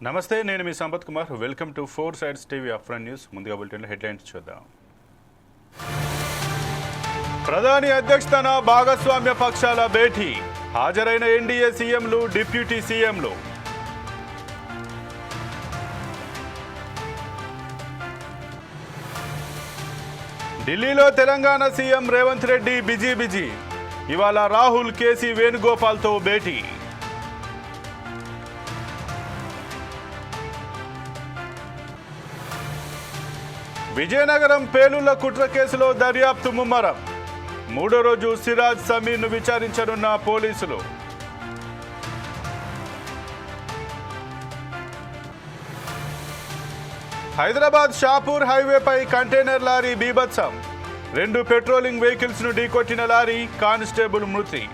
నమస్తే, నేను మీ Sampath Kumar. Welcome to 4 sides TV అఫ్రన్ న్యూస్. ముందుగా బులెటిన్లో హెడ్లైన్స్ చూద్దాం. ప్రధాని అధ్యక్షతన భాగస్వామ్య పక్షాల భేటీ. హాజరైన ఎన్డీఏ సీఎంలు, డిప్యూటీ సీఎంలు. ఢిల్లీలో తెలంగాణ సీఎం రేవంత్ రెడ్డి బిజీ. ఇవాళ రాహుల్, కేసీ వేణుగోపాల్తో భేటీ. విజయనగరం పేలుళ్ల కుట్ర కేసులో దర్యాప్తు ముమ్మరం. మూడో రోజు సిరాజ్, సమీర్ను విచారించనున్న పోలీసులు. హైదరాబాద్ షాపూర్ హైవేపై కంటైనర్ లారీ బీభత్సం. 2 పెట్రోలింగ్ వెహికల్స్ ను ఢీకొట్టిన లారీ, కానిస్టేబుల్ మృతి.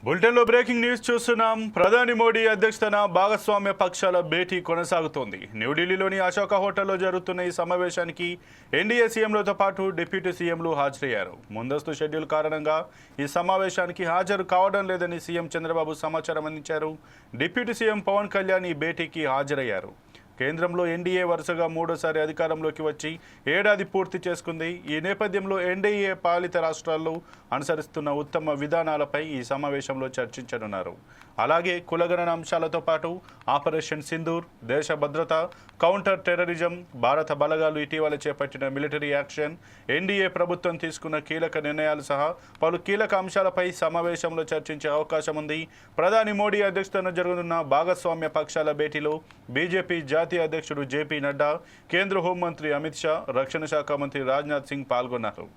బులెటిన్లో బ్రేకింగ్ న్యూస్ చూస్తున్నాం. ప్రధాని మోడీ అధ్యక్షతన భాగస్వామ్య పక్షాల భేటీ కొనసాగుతోంది. న్యూఢిల్లీలోని అశోక హోటల్లో జరుగుతున్న ఈ సమావేశానికి ఎన్డీఏ సీఎంలతో పాటు డిప్యూటీ సీఎంలు హాజరయ్యారు. ముందస్తు షెడ్యూల్ కారణంగా ఈ సమావేశానికి హాజరు కావడం లేదని సీఎం చంద్రబాబు సమాచారం అందించారు. డిప్యూటీ సీఎం పవన్ కళ్యాణ్ ఈ భేటీకి హాజరయ్యారు. కేంద్రంలో ఎన్డీఏ వరుసగా మూడోసారి అధికారంలోకి వచ్చి ఏడాది పూర్తి చేసుకుంది. ఈ నేపథ్యంలో ఎన్డీఏ పాలిత రాష్ట్రాల్లో అనుసరిస్తున్న ఉత్తమ విధానాలపై ఈ సమావేశంలో చర్చించనున్నారు. అలాగే కులగణన అంశాలతో పాటు ఆపరేషన్ సింధూర్, దేశ భద్రత, కౌంటర్ టెర్రరిజం, భారత బలగాలు ఇటీవల చేపట్టిన మిలిటరీ యాక్షన్, ఎన్డీఏ ప్రభుత్వం తీసుకున్న కీలక నిర్ణయాలు సహా పలు కీలక అంశాలపై సమావేశంలో చర్చించే అవకాశం ఉంది. ప్రధాని మోడీ అధ్యక్షతన జరగనున్న భాగస్వామ్య పక్షాల భేటీలో బీజేపీ జాతీయ అధ్యక్షుడు జేపీ నడ్డా, కేంద్ర హోంమంత్రి అమిత్ షా, రక్షణ శాఖ మంత్రి రాజ్నాథ్ సింగ్ పాల్గొన్నారు.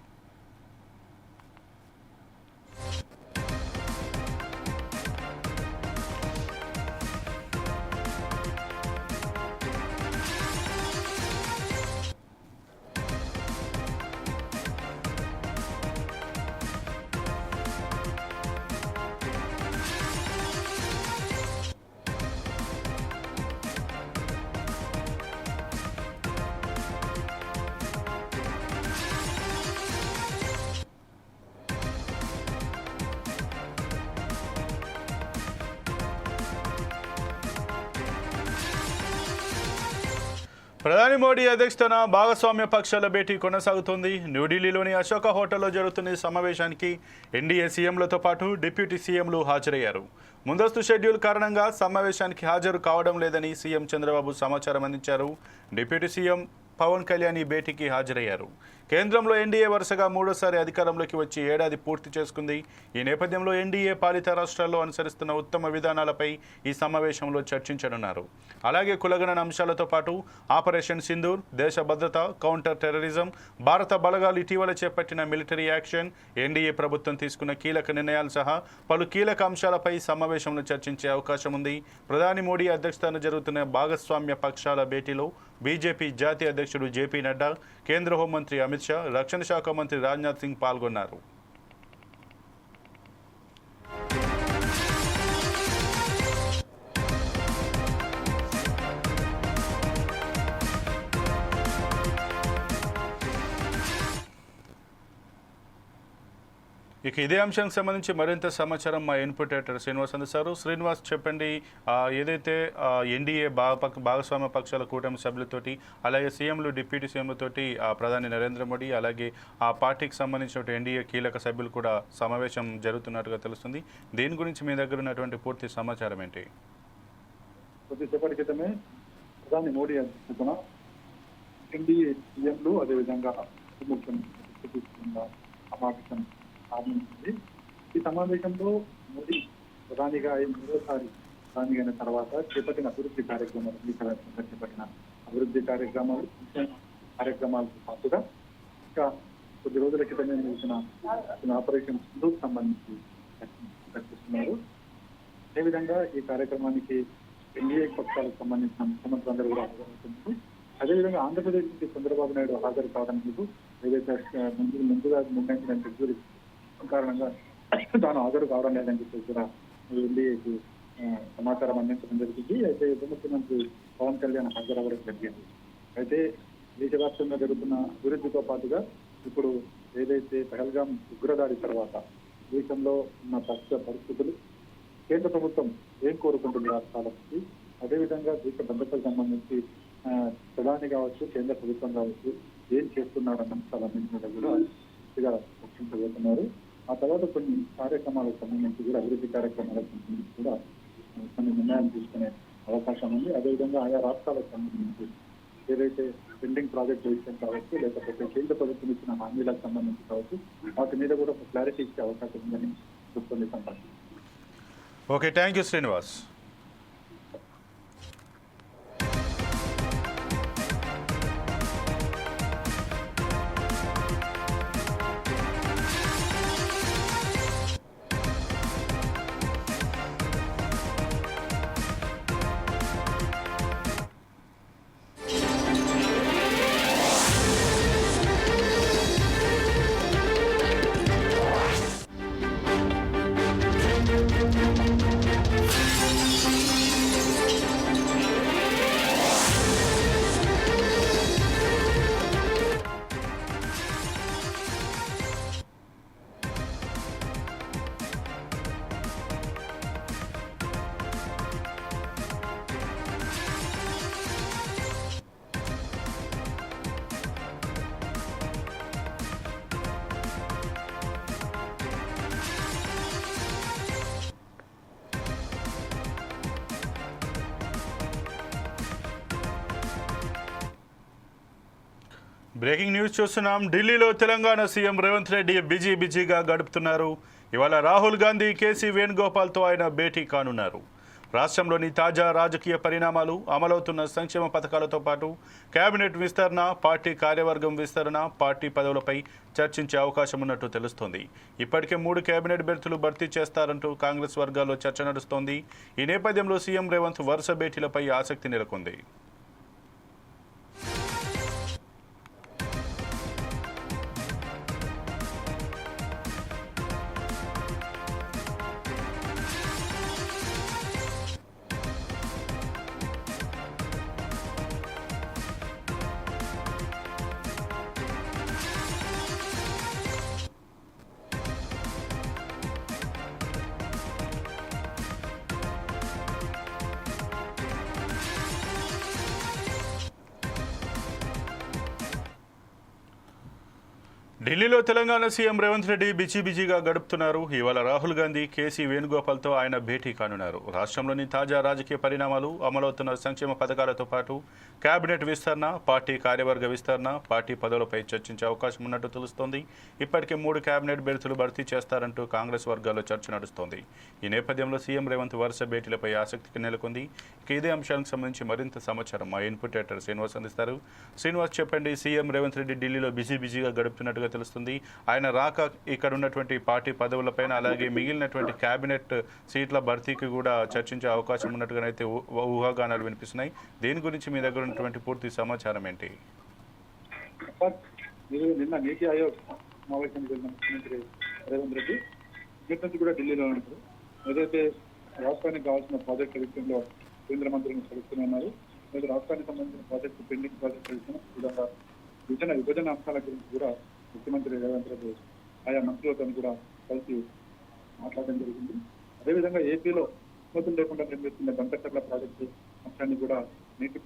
ప్రధాని మోడీ అధ్యక్షతన భాగస్వామ్య పక్షాల భేటీ కొనసాగుతోంది. న్యూఢిల్లీలోని అశోక హోటల్లో జరుగుతున్న ఈ సమావేశానికి ఎన్డీఏ సీఎంలతో పాటు డిప్యూటీ సీఎంలు హాజరయ్యారు. ముందస్తు షెడ్యూల్ కారణంగా సమావేశానికి హాజరు కావడం లేదని సీఎం చంద్రబాబు సమాచారం అందించారు. డిప్యూటీ సీఎం పవన్ కళ్యాణ్ ఈ భేటీకి హాజరయ్యారు. కేంద్రంలో ఎన్డీఏ వరుసగా మూడోసారి అధికారంలోకి వచ్చి ఏడాది పూర్తి చేసుకుంది. ఈ నేపథ్యంలో ఎన్డీఏ పాలిత రాష్ట్రాల్లో అనుసరిస్తున్న ఉత్తమ విధానాలపై ఈ సమావేశంలో చర్చించనున్నారు. అలాగే కులగణన అంశాలతో పాటు ఆపరేషన్ సింధూర్, దేశ భద్రత, కౌంటర్ టెర్రరిజం, భారత బలగాలు ఇటీవల చేపట్టిన మిలిటరీ యాక్షన్, ఎన్డీఏ ప్రభుత్వం తీసుకున్న కీలక నిర్ణయాలు సహా పలు కీలక అంశాలపై సమావేశంలో చర్చించే అవకాశం ఉంది. ప్రధాని మోడీ అధ్యక్షతన జరుగుతున్న భాగస్వామ్య పక్షాల భేటీలో బీజేపీ జాతీయ అధ్యక్షుడు జేపీ నడ్డా, కేంద్ర హోంమంత్రి అమిత్ షా, రక్షణ శాఖ మంత్రి రాజ్నాథ్ సింగ్ పాల్గొన్నారు. ఇక ఇదే అంశానికి సంబంధించి మరింత సమాచారం మా ఇన్పుట్ ఎడిటర్ శ్రీనివాస్ అందిస్తారు. శ్రీనివాస్ చెప్పండి, ఏదైతే ఎన్డీఏ భాగస్వామ్య పక్షాల కూటమి సభ్యులతోటి అలాగే సీఎంలు డిప్యూటీ సీఎంలతోటి ప్రధాని నరేంద్ర మోడీ అలాగే ఆ పార్టీకి సంబంధించిన ఎన్డీఏ కీలక సభ్యులు కూడా సమావేశం జరుగుతున్నట్టుగా తెలుస్తుంది. దీని గురించి మీ దగ్గర ఉన్నటువంటి పూర్తి సమాచారం ఏంటి? కొద్దిసేపటి క్రితమే ప్రధాని మోడీ అధ్యక్షతన ఎన్డీఏ సీఎంలు అదేవిధంగా ముఖ్యమంత్రి సమావేశం ఆరంభించింది. ఈ సమావేశంలో మోడీ ప్రధానిగా మూడోసారి ప్రధాని అయిన తర్వాత చేపట్టిన అభివృద్ధి కార్యక్రమాలు చేపట్టిన అభివృద్ధి కార్యక్రమాలతో పాటుగా ఇంకా కొద్ది రోజుల క్రితమే ముగిసిన ఆపరేషన్ సింధూకు సంబంధించి చర్చిస్తున్నారు. అదేవిధంగా ఈ కార్యక్రమానికి ఎన్డీఏ పక్షాలకు సంబంధించిన ముఖ్యమంత్రులందరూ కూడా హాజరవుతున్నారు. అదేవిధంగా ఆంధ్రప్రదేశ్ నుంచి చంద్రబాబు నాయుడు హాజరు కావడానికి ఏదైతే ముందుగా నిర్ణయించిన షెడ్యూల్ కారణంగా తాను హాజరు కావడం లేదని చెప్పి కూడా ఎన్డీఏకి సమాచారం అందించడం జరిగింది. అయితే ఉప ముఖ్యమంత్రి పవన్ కళ్యాణ్ హాజరవ్వడం జరిగింది. అయితే దేశవ్యాప్తంగా జరుగుతున్న అభివృద్ధితో పాటుగా ఇప్పుడు ఏదైతే పహల్గాం ఉగ్రదాడి తర్వాత దేశంలో ఉన్న పరిస్థితులు, కేంద్ర ప్రభుత్వం ఏం కోరుకుంటుంది రాష్ట్రాలకి, అదేవిధంగా దేశ భద్రతకు సంబంధించి ప్రధాని కావచ్చు కేంద్ర ప్రభుత్వం కావచ్చు ఏం చేస్తున్నారన్న అంశాలన్నింటి మీద కూడా పూర్తిగా చర్చించబోతున్నారు. ఆ తర్వాత కొన్ని కార్యక్రమాలకు సంబంధించి కూడా అభివృద్ధి కార్యక్రమాలకు సంబంధించి కూడా కొన్ని నిర్ణయాలు తీసుకునే అవకాశం ఉంది. అదేవిధంగా ఆయా రాష్ట్రాలకు సంబంధించి ఏదైతే పెండింగ్ ప్రాజెక్ట్ విషయం కావచ్చు లేకపోతే కేంద్ర ప్రభుత్వం ఇచ్చిన హామీలకు సంబంధించి కావచ్చు వాటి మీద కూడా ఒక క్లారిటీ ఇచ్చే అవకాశం ఉందని చెప్తుంది సంపర్క. Okay, thank you Srinivas. Breaking news చూస్తున్నాం. ఢిల్లీలో తెలంగాణ సీఎం రేవంత్ రెడ్డి బిజీగా గడుపుతున్నారు. ఇవాళ రాహుల్ గాంధీ, కేసీ వేణుగోపాల్తో ఆయన భేటీ కానున్నారు. రాష్ట్రంలోని తాజా రాజకీయ పరిణామాలు, అమలవుతున్న సంక్షేమ పథకాలతో పాటు కేబినెట్ విస్తరణ, పార్టీ కార్యవర్గం విస్తరణ, పార్టీ పదవులపై చర్చించే అవకాశం ఉన్నట్టు తెలుస్తోంది. ఇప్పటికే 3 కేబినెట్ బెర్తులు భర్తీ చేస్తారంటూ కాంగ్రెస్ వర్గాల్లో చర్చ నడుస్తోంది. ఈ నేపథ్యంలో సీఎం రేవంత్ వరుస భేటీలపై ఆసక్తి నెలకొంది. ఢిల్లీలో తెలంగాణ సీఎం రేవంత్ రెడ్డి బిజీగా గడుపుతున్నారు. ఇవాళ రాహుల్ గాంధీ, కేసీ వేణుగోపాల్తో ఆయన భేటీ కానున్నారు. రాష్ట్రంలోని తాజా రాజకీయ పరిణామాలు, అమలవుతున్న సంక్షేమ పథకాలతో పాటు కేబినెట్ విస్తరణ, పార్టీ కార్యవర్గ విస్తరణ, పార్టీ పదవులపై చర్చించే అవకాశం ఉన్నట్టు తెలుస్తోంది. ఇప్పటికే 3 కేబినెట్ బెర్తులు భర్తీ చేస్తారంటూ కాంగ్రెస్ వర్గాల్లో చర్చ నడుస్తోంది. ఈ నేపథ్యంలో సీఎం రేవంత్ వరుస భేటీలపై ఆసక్తికి నెలకొంది. ఇక ఇదే అంశానికి సంబంధించి మరింత సమాచారం మా ఇన్పుట్ ఎడిటర్ శ్రీనివాస్ అందిస్తారు. శ్రీనివాస్ చెప్పండి, సీఎం రేవంత్ రెడ్డి ఢిల్లీలో బిజీగా గడుపుతున్నట్టుగా తెలుస్తుంది. ఆయన రాక ఇక్కడ ఉన్నటువంటి పార్టీ పదవులపైన అలాగే మిగిలినటువంటి కేబినెట్ సీట్ల భర్తీకి కూడా చర్చించే అవకాశం ఉన్నట్టుగానైతే ఊహాగానాలు వినిపిస్తున్నాయి. దీని గురించి మీ దగ్గర ఉన్నటువంటి పూర్తి సమాచారం ఏంటి? నిన్న నీతి ఆయోగ్ సమావేశానికి వెళ్ళిన ముఖ్యమంత్రి రేవంత్ రెడ్డి ఇక్కడి నుంచి కూడా ఢిల్లీలో ఉంటారు. ఏదైతే రాష్ట్రానికి కావాల్సిన ప్రాజెక్టు విషయంలో కేంద్ర మంత్రిని కలుస్తున్నారు, లేదా రాష్ట్రానికి సంబంధించిన ప్రాజెక్టు పెండింగ్ ప్రాజెక్టు విధంగా విభజన అంశాల గురించి కూడా ముఖ్యమంత్రి రేవంత్ రెడ్డి ఆయా మంత్రులతో కూడా కలిసి మాట్లాడడం జరిగింది. అదేవిధంగా ఏపీలో అనుమతులు లేకుండా నిర్మిస్తున్న బంకచర్ల ప్రాజెక్టు అంశాన్ని కూడా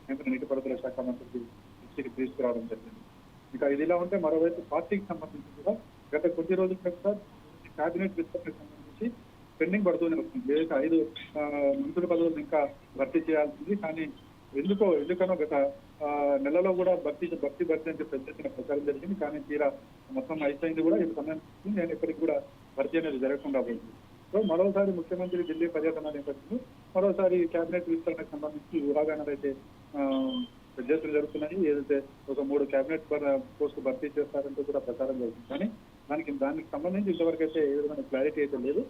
కేంద్ర నీటిపారుదల శాఖ మంత్రికి దృష్టికి తీసుకురావడం జరిగింది. ఇంకా ఇదిలా ఉంటే మరోవైపు పార్టీకి సంబంధించి కూడా గత కొద్ది రోజుల కూడా కేబినెట్ విస్తరణకు సంబంధించి పెండింగ్ పడుతూనే వస్తుంది. ఏదైతే 5 మంత్రుల పదవులను ఇంకా భర్తీ చేయాల్సింది, కానీ ఎందుకనో గత నెలలో కూడా భర్తీ అని చెప్పి పెద్ద ప్రచారం జరిగింది. కానీ తీరా మొత్తం అయిపోయింది కూడా ఇది సంబంధించి నేను ఇప్పటికి కూడా భర్తీ అనేది జరగకుండా పోయింది. సో మరోసారి ముఖ్యమంత్రి ఢిల్లీ పర్యటన నేపథ్యంలో మరోసారి కేబినెట్ విస్తరణకు సంబంధించి ఊహాగానాలు అయితే చర్చలు జరుగుతున్నాయి. ఏదైతే ఒక 3 కేబినెట్ పోస్టు భర్తీ చేస్తారంటూ కూడా ప్రచారం జరుగుతుంది. కానీ దానికి సంబంధించి ఇంతవరకు అయితే ఏ విధమైన క్లారిటీ అయితే లేదు.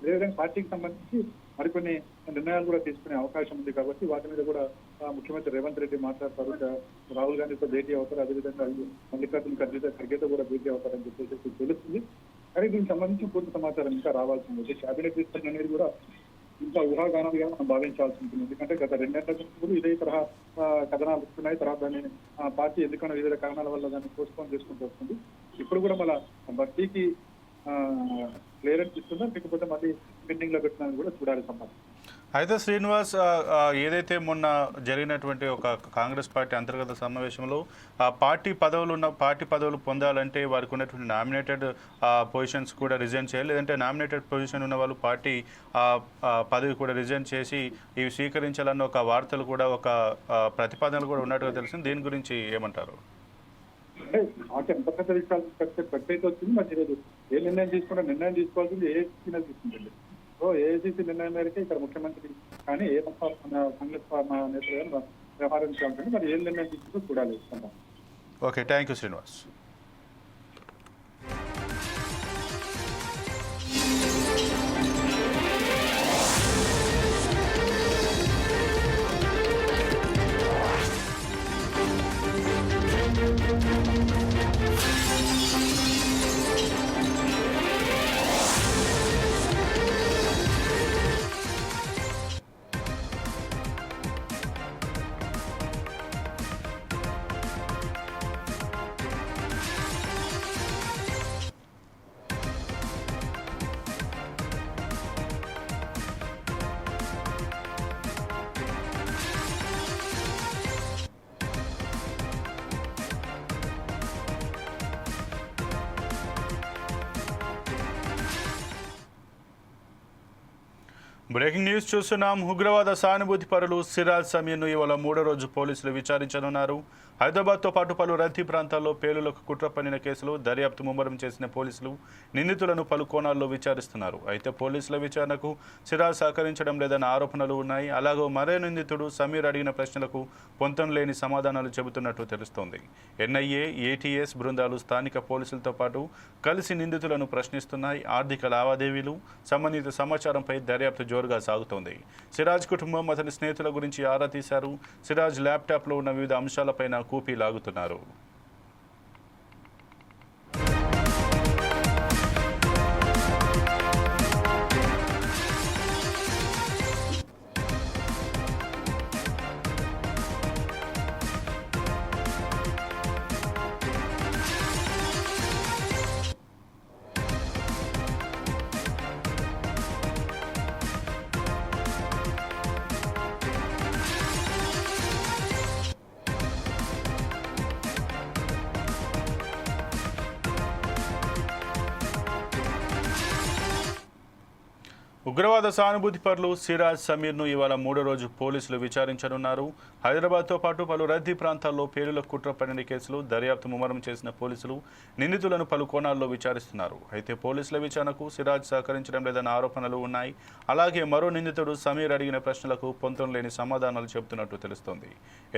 అదేవిధంగా పార్టీకి సంబంధించి మరికొన్ని నిర్ణయాలు కూడా తీసుకునే అవకాశం ఉంది కాబట్టి వాటి మీద కూడా ముఖ్యమంత్రి రేవంత్ రెడ్డి మాట్లాడతారు. రాహుల్ గాంధీతో భేటీ అవుతారు. అదేవిధంగా మల్లికార్జున ఖర్గేతో కూడా భేటీ అవుతారని చెప్పేసి తెలుస్తుంది. కానీ దీనికి సంబంధించి పూర్తి సమాచారం ఇంకా రావాల్సి ఉంది. కేబినెట్ విస్తరణ అనేది కూడా ఇంకా ఊహాగానాలుగా మనం భావించాల్సి ఉంటుంది. ఎందుకంటే గత 2 నెలల ముందు ఇదే తరహా కథనాలు వస్తున్నాయి. తర్వాత దాన్ని పార్టీ ఎందుకన్నా వివిధ కారణాల వల్ల దాన్ని పోస్ట్పోన్ చేసుకుంటూ వస్తుంది. ఇప్పుడు కూడా మళ్ళా భర్తీకి క్లియరెన్స్ ఇస్తుందా లేకపోతే మళ్ళీ పెండింగ్ లో పెట్టినా కూడా చూడాలి సమాచారం. అయితే శ్రీనివాస్, ఏదైతే మొన్న జరిగినటువంటి ఒక కాంగ్రెస్ పార్టీ అంతర్గత సమావేశంలో పార్టీ పదవులు పొందాలంటే వారికి ఉన్నటువంటి నామినేటెడ్ పొజిషన్స్ కూడా రిజైన్ చేయాలి, లేదంటే నామినేటెడ్ పొజిషన్ ఉన్న వాళ్ళు పార్టీ పదవి కూడా రిజైన్ చేసి ఇవి స్వీకరించాలన్న ఒక వార్తలు కూడా ఒక ప్రతిపాదనలు కూడా ఉన్నట్టుగా తెలిసింది. దీని గురించి ఏమంటారు? అంటే నాకు ఎంత పెద్ద విషయాలు ప్రత్యేక వచ్చింది. మరి ఈరోజు ఏ నిర్ణయం తీసుకోవాల్సింది ఏఐసీసీ తీసుకుంటుంది. సో ఏఐసీసీ నిర్ణయం మేరకే ఇక్కడ ముఖ్యమంత్రి కానీ ఏ కాంగ్రెస్ నేతలు వ్యవహరించాలంటే మరి ఏం నిర్ణయం తీసుకుంటూ చూడాలి. Okay, thank you Srinivas. Breaking news చూస్తున్నాం. ఉగ్రవాద సానుభూతి పరులు సిరాజ్ సమీర్ను ఇవాళ 3వ రోజు పోలీసులు విచారించనున్నారు. హైదరాబాద్తో పాటు పలు రద్దీ ప్రాంతాల్లో పేలులకు కుట్ర పన్నిన కేసులో దర్యాప్తు ముమ్మరం చేసిన పోలీసులు నిందితులను పలు కోణాల్లో విచారిస్తున్నారు. అయితే పోలీసుల విచారణకు సిరాజ్ సహకరించడం లేదన్న ఆరోపణలు ఉన్నాయి. అలాగే మరో నిందితుడు సమీర్ అడిగిన ప్రశ్నలకు పొంతం లేని సమాధానాలు చెబుతున్నట్టు తెలుస్తోంది. ఎన్ఐఏ, ఏటీఎస్ బృందాలు స్థానిక పోలీసులతో పాటు కలిసి నిందితులను ప్రశ్నిస్తున్నాయి. ఆర్థిక లావాదేవీలు సంబంధిత సమాచారంపై దర్యాప్తు జోరుగా సాగుతోంది. సిరాజ్ కుటుంబం, అతని స్నేహితుల గురించి ఆరా తీశారు. సిరాజ్ ల్యాప్టాప్లో ఉన్న వివిధ అంశాలపైన కూపీ లాగుతున్నారు. ఉగ్రవాద సానుభూతి పరులు సిరాజ్ సమీర్ను ఇవాళ 3వ రోజు పోలీసులు విచారించనున్నారు. హైదరాబాద్తో పాటు పలు రద్దీ ప్రాంతాల్లో పేలులకు కుట్ర పన్నిన కేసులు దర్యాప్తు ముమ్మరం చేసిన పోలీసులు నిందితులను పలు కోణాల్లో విచారిస్తున్నారు. అయితే పోలీసుల విచారణకు సిరాజ్ సహకరించడం లేదన్న ఆరోపణలు ఉన్నాయి. అలాగే మరో నిందితుడు సమీర్ అడిగిన ప్రశ్నలకు పొంతం లేని సమాధానాలు చెబుతున్నట్టు తెలుస్తోంది.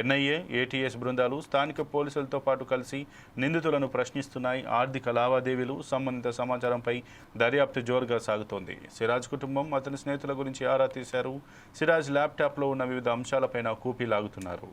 ఎన్ఐఏ, ఏటీఎస్ బృందాలు స్థానిక పోలీసులతో పాటు కలిసి నిందితులను ప్రశ్నిస్తున్నాయి. ఆర్థిక లావాదేవీలు సంబంధిత సమాచారంపై దర్యాప్తు జోరుగా సాగుతోంది. సిరాజ్ కుటుంబం, అతని స్నేహితుల గురించి ఆరా తీశారు. సిరాజ్ ల్యాప్టాప్లో ఉన్న వివిధ అంశాలపైన కూపీ లాగుతున్నారు.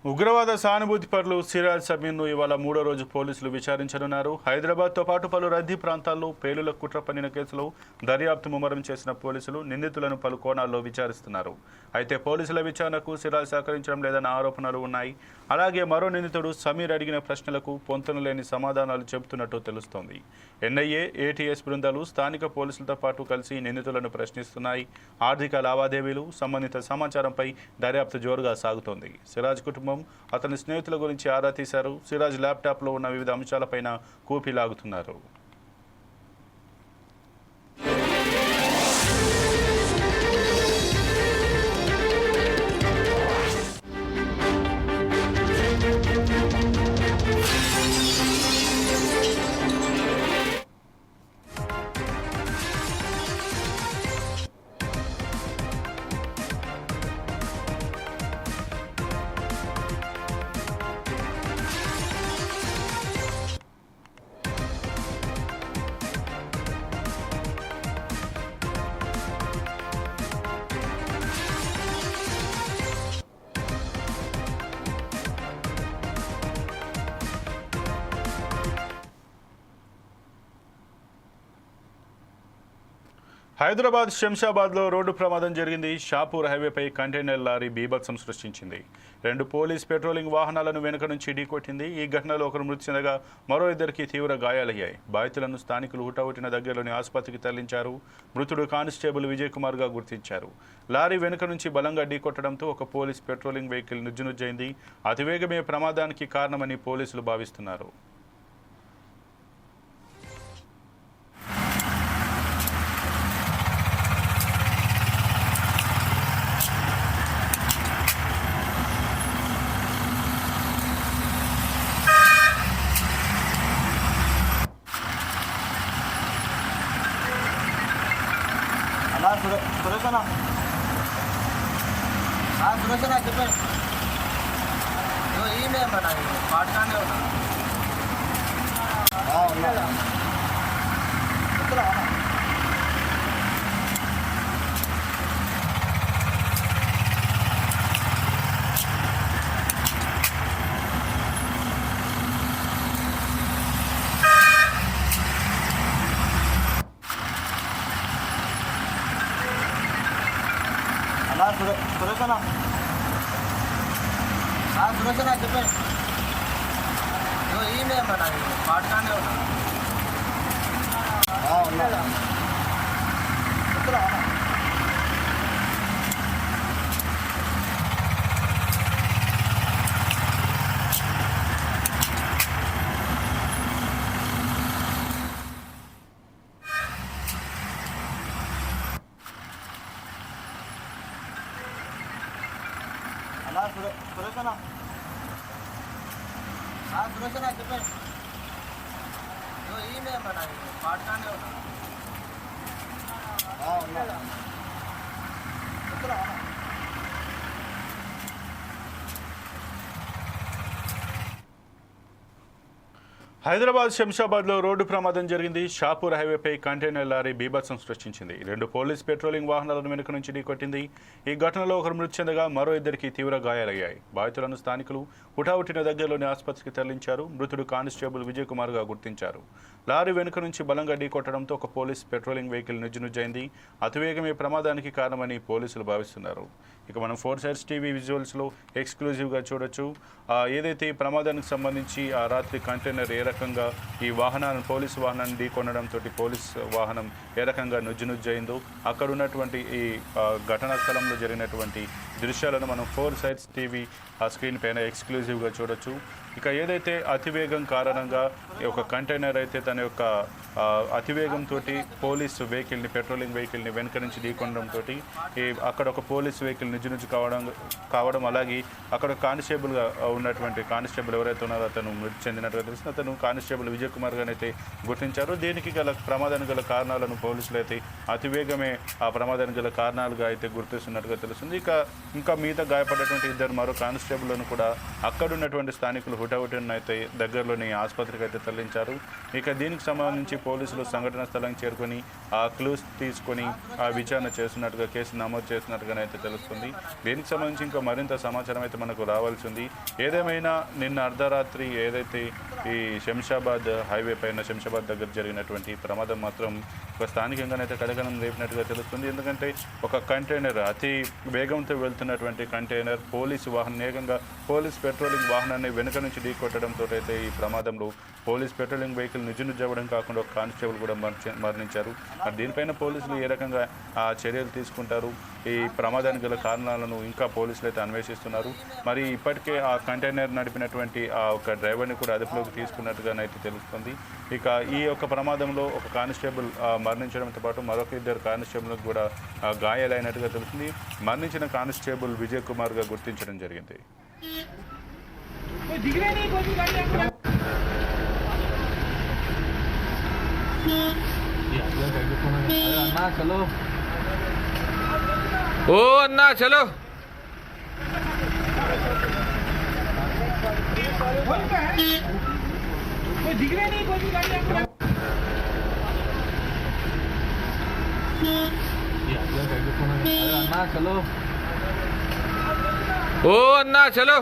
ఉగ్రవాద సానుభూతి పరులు సిరాజ్ సమీర్ను ఇవాళ మూడో రోజు పోలీసులు విచారించనున్నారు. హైదరాబాద్తో పాటు పలు రద్దీ ప్రాంతాల్లో పేలుల కుట్ర పన్నిన కేసులో దర్యాప్తు ముమ్మరం చేసిన పోలీసులు నిందితులను పలు కోణాల్లో విచారిస్తున్నారు. అయితే పోలీసుల విచారణకు సిరాజ్ సహకరించడం లేదన్న ఆరోపణలు ఉన్నాయి. అలాగే మరో నిందితుడు సమీర్ అడిగిన ప్రశ్నలకు పొంతన లేని సమాధానాలు చెబుతున్నట్టు తెలుస్తోంది. ఎన్ఐఏ, ఏటీఎస్ బృందాలు స్థానిక పోలీసులతో పాటు కలిసి నిందితులను ప్రశ్నిస్తున్నాయి. ఆర్థిక లావాదేవీలు, సంబంధిత సమాచారంపై దర్యాప్తు జోరుగా సాగుతోంది. సిరాజ్ కుటుంబం అతని స్నేహితుల గురించి ఆరా తీశారు. సిరాజ్ ల్యాప్టాప్లో ఉన్న వివిధ అంశాలపైన కూపీ లాగుతున్నారు. హైదరాబాద్ శంషాబాద్లో రోడ్డు ప్రమాదం జరిగింది. షాపూర్ హైవేపై కంటైనర్ లారీ బీభత్సం సృష్టించింది. 2 పోలీస్ పెట్రోలింగ్ వాహనాలను వెనుక నుంచి ఢీకొట్టింది. ఈ ఘటనలో ఒకరు మృతి చెందగా మరో 2కి తీవ్ర గాయాలయ్యాయి. బాధితులను స్థానికులు హుటాహుటిన దగ్గరలోని ఆసుపత్రికి తరలించారు. మృతుడు కానిస్టేబుల్ విజయ్ కుమార్గా గుర్తించారు. లారీ వెనుక నుంచి బలంగా ఢీకొట్టడంతో ఒక పోలీస్ పెట్రోలింగ్ వెహికల్ నుజ్జునుజ్జైంది. అతివేగమే ప్రమాదానికి కారణమని పోలీసులు భావిస్తున్నారు. సురేషనా సురేషనా చెప్పండి. ఈయనే మన పాటకానే ఉన్నా సురేషనా సురేషనా చెప్పండి. ఈయనే మన పాటకానే ఉన్నా సురేషనా సురేషనా చెప్పండి. ఈయనే మన పాటకానే ఉన్నా హైదరాబాద్ శంషాబాద్లో రోడ్డు ప్రమాదం జరిగింది. షాపూర్ హైవేపై కంటైనర్ లారీ బీభత్సం సృష్టించింది. 2 పోలీస్ పెట్రోలింగ్ వాహనాలను వెనుక నుంచి ఢీకొట్టింది. ఈ ఘటనలో ఒకరు మృతి చెందగా మరో 2కి తీవ్ర గాయాలయ్యాయి. బాధితులను స్థానికులు హుటాహుటిన దగ్గరలోని ఆసుపత్రికి తరలించారు. మృతుడు కానిస్టేబుల్ విజయ్ కుమార్గా గుర్తించారు. లారీ వెనుక నుంచి బలంగా ఢీకొట్టడంతో ఒక పోలీస్ పెట్రోలింగ్ వెహికల్ నుజ్జునుజ్జైంది. అతివేగమే ప్రమాదానికి కారణమని పోలీసులు భావిస్తున్నారు. ఇక మనం 4 Sides టీవీ విజువల్స్లో ఎక్స్క్లూజివ్గా చూడొచ్చు. ఏదైతే ఈ ప్రమాదానికి సంబంధించి ఆ రాత్రి కంటైనర్ ఏ రకంగా ఈ వాహనాన్ని పోలీసు వాహనాన్ని ఢీకొనడంతో పోలీస్ వాహనం ఏ రకంగా నుజ్జునుజ్జైందో అక్కడ ఉన్నటువంటి ఈ ఘటనా స్థలంలో జరిగినటువంటి దృశ్యాలను మనం 4 Sides టీవీ ఆ స్క్రీన్ పైన ఎక్స్క్లూజివ్గా చూడొచ్చు. ఇక ఏదైతే అతివేగం కారణంగా ఒక కంటైనర్ అయితే తన యొక్క అతివేగంతో పోలీస్ వెహికల్ని పెట్రోలింగ్ వెహికల్ని వెనుక నుంచి ఢీకొనడంతో అక్కడ ఒక పోలీస్ వెహికల్ నుంచి కావడం అలాగే అక్కడ కానిస్టేబుల్గా ఉన్నటువంటి కానిస్టేబుల్ ఎవరైతే ఉన్నారో అతను మృతి చెందినట్టుగా తెలిసింది. అతను కానిస్టేబుల్ విజయ్ కుమార్గానైతే గుర్తించారు. దీనికి గల ప్రమాదానికి గల కారణాలను పోలీసులు అయితే అతివేగమే ఆ ప్రమాదానికి గల కారణాలుగా అయితే గుర్తిస్తున్నట్టుగా తెలుస్తుంది. ఇంకా మిగతా గాయపడ్డటువంటి 2 మరో కానిస్టేబుల్లను కూడా అక్కడున్నటువంటి స్థానికులు హుటాహుటిన అయితే దగ్గరలోని ఆసుపత్రికి అయితే తరలించారు. ఇక దీనికి సంబంధించి పోలీసులు సంఘటన స్థలానికి చేరుకొని ఆ క్లూస్ తీసుకొని ఆ విచారణ చేస్తున్నట్టుగా కేసు నమోదు చేస్తున్నట్టుగానైతే తెలుస్తుంది. దీనికి సంబంధించి ఇంకా మరింత సమాచారం అయితే మనకు రావాల్సి ఉంది. ఏదేమైనా నిన్న అర్ధరాత్రి ఏదైతే ఈ శంషాబాద్ హైవే పైన శంషాబాద్ దగ్గర జరిగినటువంటి ప్రమాదం మాత్రం ఒక స్థానికంగానైతే కలకలం రేపినట్టుగా తెలుస్తుంది. ఎందుకంటే ఒక కంటైనర్ అతి వేగంతో వెళ్తున్నటువంటి కంటైనర్ పోలీస్ పెట్రోలింగ్ వాహనాన్ని వెనుక నుంచి ఢీకొట్టడంతో అయితే ఈ ప్రమాదంలో పోలీస్ పెట్రోలింగ్ వెహికల్ నిజునిజవ్వడం కాకుండా ఒక కానిస్టేబుల్ కూడా మరణించారు. మరి దీనిపైన పోలీసులు ఏ రకంగా ఆ చర్యలు తీసుకుంటారు, ఈ ప్రమాదానికి గల కారణాలను ఇంకా పోలీసులు అయితే అన్వేషిస్తున్నారు. మరి ఇప్పటికే ఆ కంటైనర్ నడిపినటువంటి ఆ ఒక డ్రైవర్ని కూడా అదుపులోకి తీసుకున్నట్టుగానైతే తెలుస్తుంది. ఇక ఈ యొక్క ప్రమాదంలో ఒక కానిస్టేబుల్ మరణించడంతో పాటు మరొక 2 కానిస్టేబుల్కి కూడా గాయాలైనట్టుగా తెలుస్తుంది. మరణించిన కానిస్టేబుల్ విజయ్ కుమార్గా గుర్తించడం జరిగింది. अन्ना चलो ओ अन्ना चलो अन्ना चलो ओ अन्ना चलो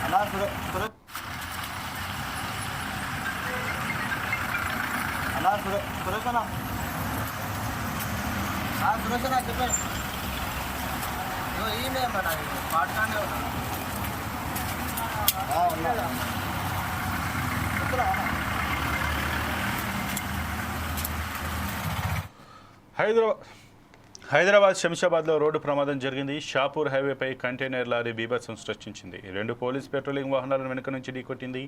अन्ना सुरेश अण्णा सुरेश अण्णा చెప్పే ఈయనే మన పాటగానే ఉన్నా హైదరాబాద్ శంషాబాద్లో రోడ్డు ప్రమాదం జరిగింది. షాపూర్ హైవేపై కంటైనర్ లారీ బీభత్సం సృష్టించింది. 2 పోలీస్ పెట్రోలింగ్ వాహనాలను వెనుక నుంచి ఢీకొట్టింది.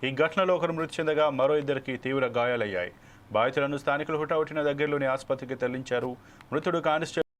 ఈ ఘటనలో ఒకరు మృతి చెందగా మరో 2కి తీవ్ర గాయాలయ్యాయి. బాధితులను స్థానికులు హుటాహుటిన దగ్గరలోని ఆసుపత్రికి తరలించారు. మృతుడు కానిస్టేబుల్